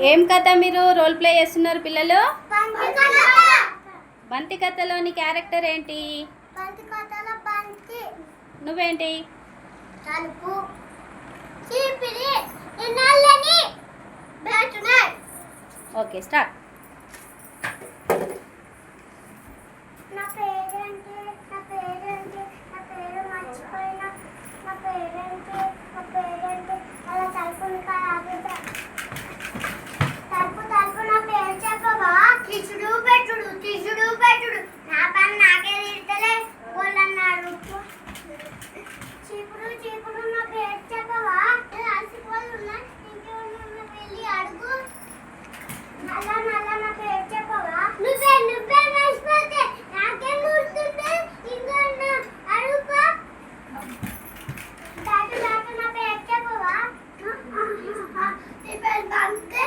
ఏం కథ మీరు రోల్ ప్లే చేస్తున్నారు పిల్లలు? బంతి కథలోని క్యారెక్టర్ ఏంటి? నువ్వేంటి? Okay, start. నా పేరేంటి మర్చిపోయినా. నా పేరేంటి అలా తలుపుని తలుపు నా పేరు చెప్పవా? తీసుడు పెట్టుడు నా పని నాకే తీర్తలే వాళ్ళన్నాడు. చీపుడు నా పేరు చెప్పవా? అలసిపోతున్నా ఇంకేమన్నా వెళ్ళి అడుగు. నల్ల నా పేరు చెప్పవా? నువ్వే మర్చిపోతే నాకేం గుర్తుంటే ఇంకన్నా అడుగుకో. దాటు నా పేరు చెప్పవా? నీ పేరు బంతే